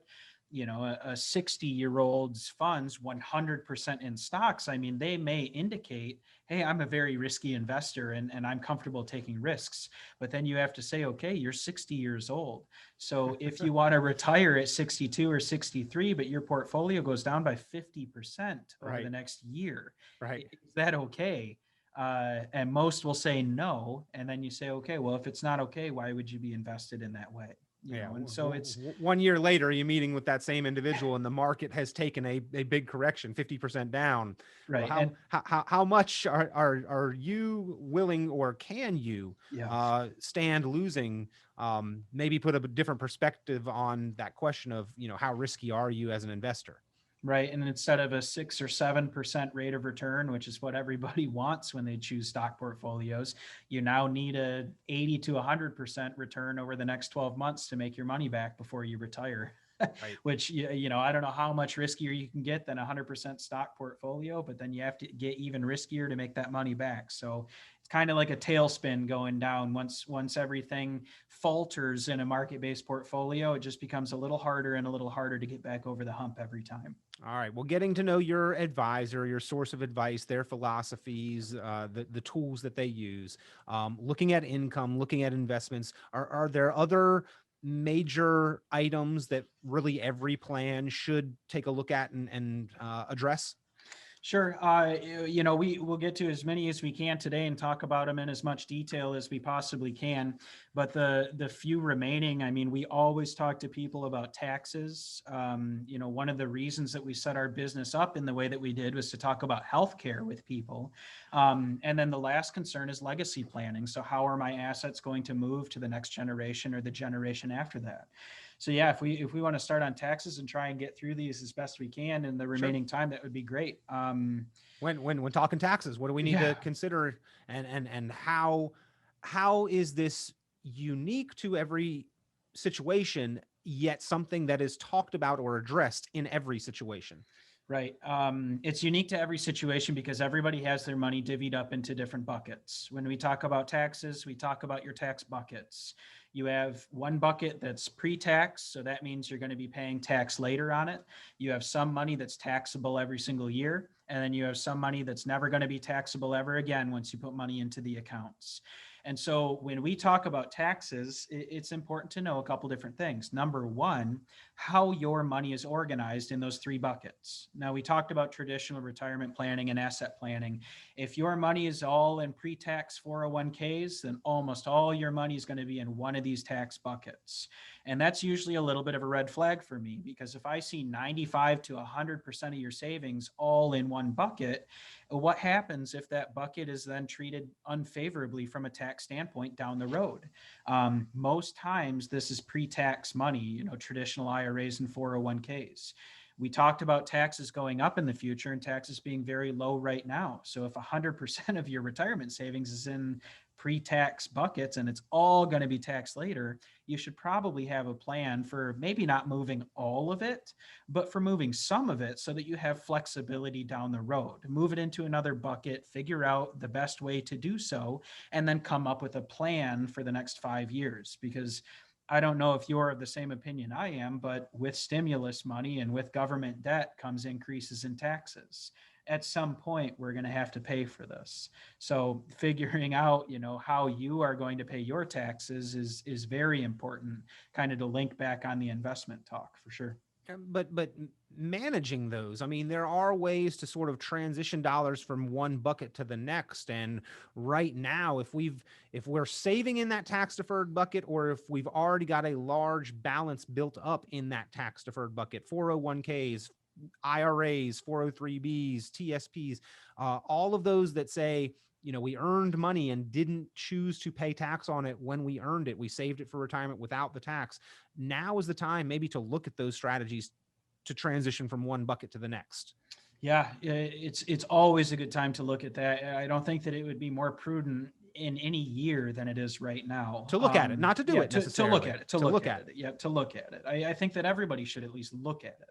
D: a 60-year-old's funds 100% in stocks, I mean, they may indicate, hey, I'm a very risky investor and I'm comfortable taking risks. But then you have to say, okay, you're 60 years old. So if you want to retire at 62 or 63, but your portfolio goes down by 50% over the next year,
C: Right.
D: is that okay? And most will say no. And then you say, okay, well, if it's not okay, why would you be invested in that way? And so it's
C: 1 year later, you're meeting with that same individual and the market has taken a big correction, 50% down.
D: right.
C: Well, how much are you willing, or can you stand losing? Maybe put a different perspective on that question of, how risky are you as an investor?
D: Right. And instead of a 6 or 7% rate of return, which is what everybody wants when they choose stock portfolios, you now need a 80 to 100% return over the next 12 months to make your money back before you retire.
C: Right.
D: Which, I don't know how much riskier you can get than a 100% stock portfolio, but then you have to get even riskier to make that money back. So it's kind of like a tailspin going down. Once everything falters in a market-based portfolio, it just becomes a little harder and a little harder to get back over the hump every time.
C: All right. Well, getting to know your advisor, your source of advice, their philosophies, the tools that they use, looking at income, looking at investments. Are there other major items that really every plan should take a look at and address?
D: Sure. We will get to as many as we can today and talk about them in as much detail as we possibly can. But the few remaining, I mean, we always talk to people about taxes. One of the reasons that we set our business up in the way that we did was to talk about healthcare with people. And then the last concern is legacy planning. So how are my assets going to move to the next generation or the generation after that? So yeah, if we want to start on taxes and try and get through these as best we can in the remaining time, that would be great.
C: When talking taxes, what do we need
D: Yeah.
C: to consider, and how is this unique to every situation, yet something that is talked about or addressed in every situation?
D: Right. It's unique to every situation because everybody has their money divvied up into different buckets. When we talk about taxes, we talk about your tax buckets. You have one bucket that's pre-tax, so that means you're going to be paying tax later on it. You have some money that's taxable every single year, and then you have some money that's never going to be taxable ever again once you put money into the accounts. And so when we talk about taxes, it's important to know a couple different things. Number one, how your money is organized in those three buckets. Now, we talked about traditional retirement planning and asset planning. If your money is all in pre-tax 401ks, then almost all your money is going to be in one of these tax buckets. And that's usually a little bit of a red flag for me, because if I see 95 to 100% of your savings all in one bucket, what happens if that bucket is then treated unfavorably from a tax standpoint down the road? Most times this is pre-tax money, traditional IRAs and 401ks. We talked about taxes going up in the future and taxes being very low right now. So if 100% of your retirement savings is in pre-tax buckets and it's all going to be taxed later, you should probably have a plan for maybe not moving all of it, but for moving some of it so that you have flexibility down the road. Move it into another bucket, figure out the best way to do so, and then come up with a plan for the next 5 years. Because I don't know if you're of the same opinion I am, but with stimulus money and with government debt comes increases in taxes. At some point, we're going to have to pay for this. So figuring out, how you are going to pay your taxes is very important, kind of to link back on the investment talk for sure.
C: But managing those, I mean, there are ways to sort of transition dollars from one bucket to the next. And right now, if we're saving in that tax deferred bucket, or if we've already got a large balance built up in that tax deferred bucket, 401ks, IRAs, 403bs, TSPs, all of those that say, we earned money and didn't choose to pay tax on it when we earned it. We saved it for retirement without the tax. Now is the time maybe to look at those strategies to transition from one bucket to the next.
D: Yeah, it's always a good time to look at that. I don't think that it would be more prudent in any year than it is right now.
C: To look at it, not to do it necessarily.
D: To look at it. To look at it. Yeah, to look at it. I think that everybody should at least look at it.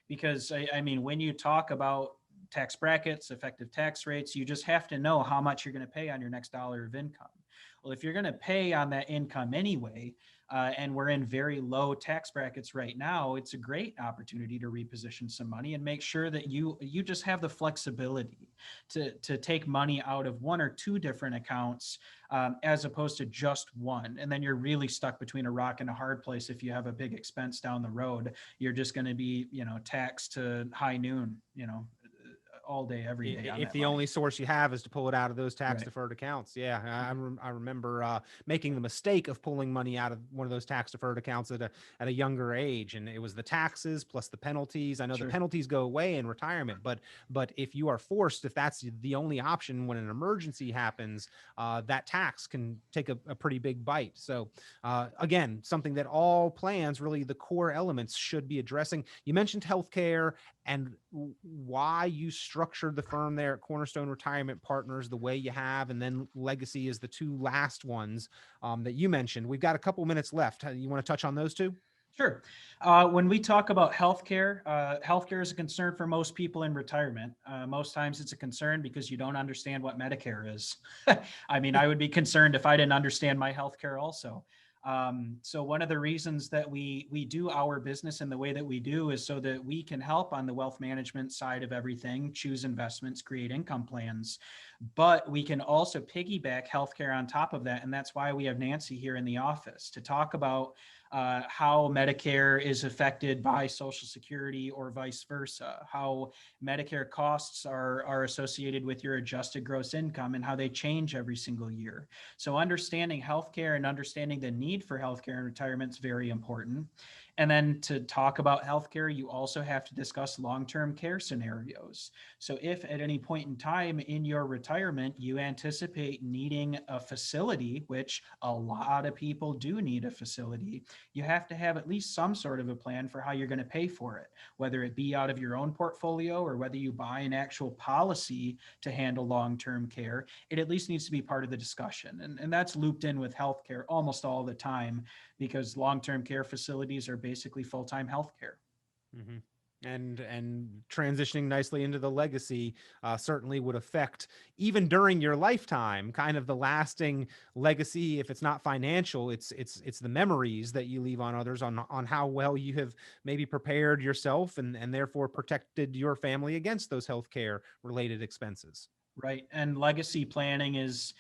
D: Because I mean, when you talk about tax brackets, effective tax rates, you just have to know how much you're going to pay on your next dollar of income. Well, if you're going to pay on that income anyway, and we're in very low tax brackets right now, it's a great opportunity to reposition some money and make sure that you just have the flexibility to take money out of one or two different accounts, as opposed to just one. And then you're really stuck between a rock and a hard place. If you have a big expense down the road, you're just going to be, taxed to high noon, all day, every day.
C: If the only source you have is to pull it out of those tax deferred accounts. Yeah. I remember making the mistake of pulling money out of one of those tax deferred accounts at a younger age. And it was the taxes plus the penalties. I know the penalties go away in retirement, but if you are forced, if that's the only option when an emergency happens, that tax can take a pretty big bite. So again, something that all plans, really the core elements, should be addressing. You mentioned healthcare and why you structured the firm there at Cornerstone Retirement Partners the way you have, and then Legacy is the two last ones that you mentioned. We've got a couple minutes left. You want to touch on those two?
D: Sure. When we talk about healthcare, healthcare is a concern for most people in retirement. Most times it's a concern because you don't understand what Medicare is. I mean, I would be concerned if I didn't understand my healthcare also. So one of the reasons that we do our business in the way that we do is so that we can help on the wealth management side of everything, choose investments, create income plans, but we can also piggyback healthcare on top of that. And that's why we have Nancy here in the office to talk about how Medicare is affected by Social Security or vice versa, how Medicare costs are associated with your adjusted gross income and how they change every single year. So understanding healthcare and understanding the need for healthcare in retirement is very important. And then to talk about healthcare, you also have to discuss long-term care scenarios. So if at any point in time in your retirement, you anticipate needing a facility, which a lot of people do need a facility, you have to have at least some sort of a plan for how you're going to pay for it, whether it be out of your own portfolio or whether you buy an actual policy to handle long-term care. It at least needs to be part of the discussion. And that's looped in with healthcare almost all the time, because long-term care facilities are basically full-time healthcare.
C: Mm-hmm. And transitioning nicely into the legacy certainly would affect, even during your lifetime, kind of the lasting legacy. If it's not financial, it's the memories that you leave on others, on how well you have maybe prepared yourself and therefore protected your family against those healthcare related expenses.
D: Right. And legacy planning is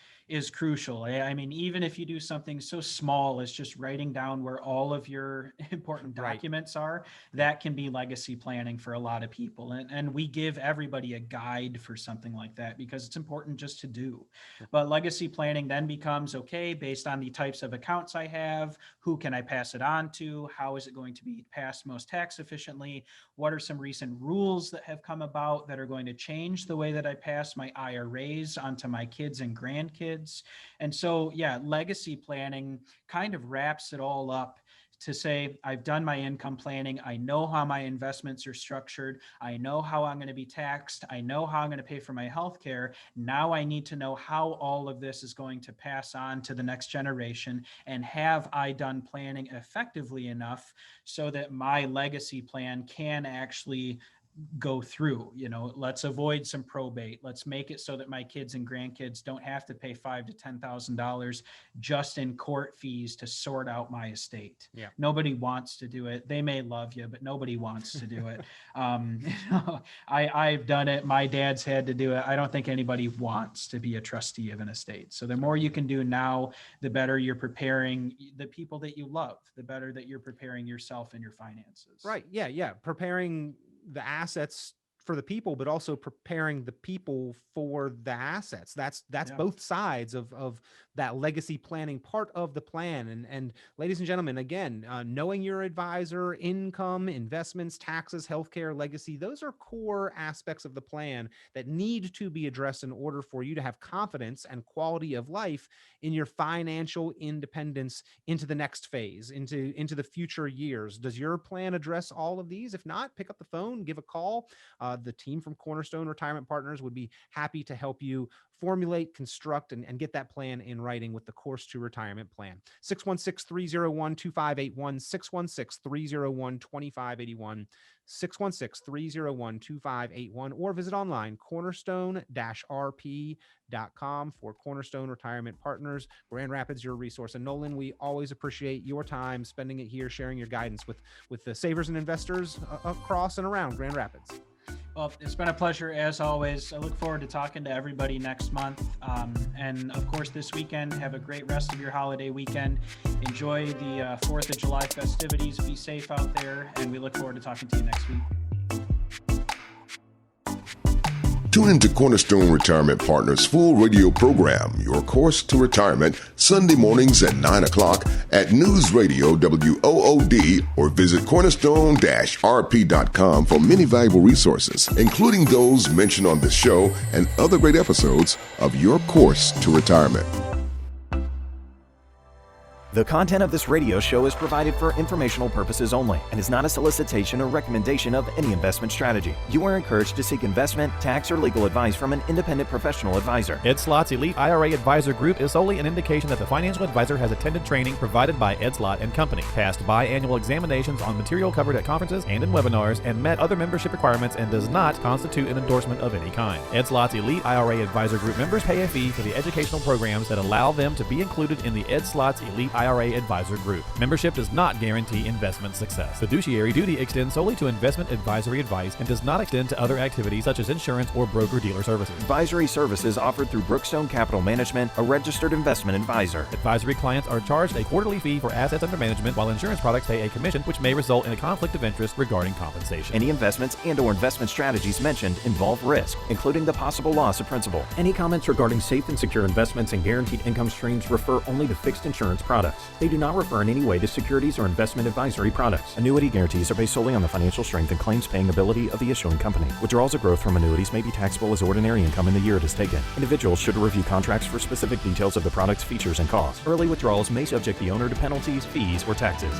D: crucial. I mean, even if you do something so small as just writing down where all of your important documents are, that can be legacy planning for a lot of people. And we give everybody a guide for something like that because it's important just to do. But legacy planning then becomes, okay, based on the types of accounts I have, who can I pass it on to? How is it going to be passed most tax efficiently? What are some recent rules that have come about that are going to change the way that I pass my IRAs onto my kids and grandkids? And so, yeah, legacy planning kind of wraps it all up to say, I've done my income planning. I know how my investments are structured. I know how I'm going to be taxed. I know how I'm going to pay for my healthcare. Now I need to know how all of this is going to pass on to the next generation. And have I done planning effectively enough so that my legacy plan can actually go through? Let's avoid some probate. Let's make it so that my kids and grandkids don't have to pay $5,000 to $10,000 just in court fees to sort out my estate.
C: Yeah.
D: Nobody wants to do it. They may love you, but nobody wants to do it. I've done it. My dad's had to do it. I don't think anybody wants to be a trustee of an estate. So the more you can do now, the better you're preparing the people that you love, the better that you're preparing yourself and your finances.
C: Right. Yeah. Preparing the assets for the people, but also preparing the people for the assets. That's both sides of that legacy planning part of the plan. And ladies and gentlemen, again, knowing your advisor, income, investments, taxes, healthcare, legacy, those are core aspects of the plan that need to be addressed in order for you to have confidence and quality of life in your financial independence into the next phase, into the future years. Does your plan address all of these? If not, pick up the phone, give a call. The team from Cornerstone Retirement Partners would be happy to help you formulate, construct, and get that plan in writing with the Course to Retirement Plan. 616-301-2581, 616-301-2581, 616-301-2581, or visit online, cornerstone-rp.com for Cornerstone Retirement Partners. Grand Rapids, your resource. And Nolan, we always appreciate your time spending it here, sharing your guidance with the savers and investors across and around Grand Rapids.
D: Well, it's been a pleasure as always. I look forward to talking to everybody next month. And of course, this weekend, have a great rest of your holiday weekend. Enjoy the 4th of July festivities. Be safe out there. And we look forward to talking to you next week.
B: Tune into Cornerstone Retirement Partners' full radio program, Your Course to Retirement, Sunday mornings at 9 o'clock at News Radio WOOD, or visit cornerstone-rp.com for many valuable resources, including those mentioned on this show and other great episodes of Your Course to Retirement.
A: The content of this radio show is provided for informational purposes only and is not a solicitation or recommendation of any investment strategy. You are encouraged to seek investment, tax, or legal advice from an independent professional advisor.
E: Ed Slott's Elite IRA Advisor Group is solely an indication that the financial advisor has attended training provided by Ed Slott and Company, passed biannual examinations on material covered at conferences and in webinars, and met other membership requirements, and does not constitute an endorsement of any kind. Ed Slott's Elite IRA Advisor Group members pay a fee for the educational programs that allow them to be included in the Ed Slott's Elite IRA Advisor Group. Membership does not guarantee investment success. Fiduciary duty extends solely to investment advisory advice and does not extend to other activities such as insurance or broker-dealer services.
A: Advisory services offered through Brookstone Capital Management, a registered investment advisor.
E: Advisory clients are charged a quarterly fee for assets under management, while insurance products pay a commission, which may result in a conflict of interest regarding compensation.
A: Any investments and/or investment strategies mentioned involve risk, including the possible loss of principal. Any comments regarding safe and secure investments and guaranteed income streams refer only to fixed insurance products. products. They do not refer in any way to securities or investment advisory products. Annuity guarantees are based solely on the financial strength and claims-paying ability of the issuing company. Withdrawals or growth from annuities may be taxable as ordinary income in the year it is taken. Individuals should review contracts for specific details of the product's features and costs. Early withdrawals may subject the owner to penalties, fees, or taxes.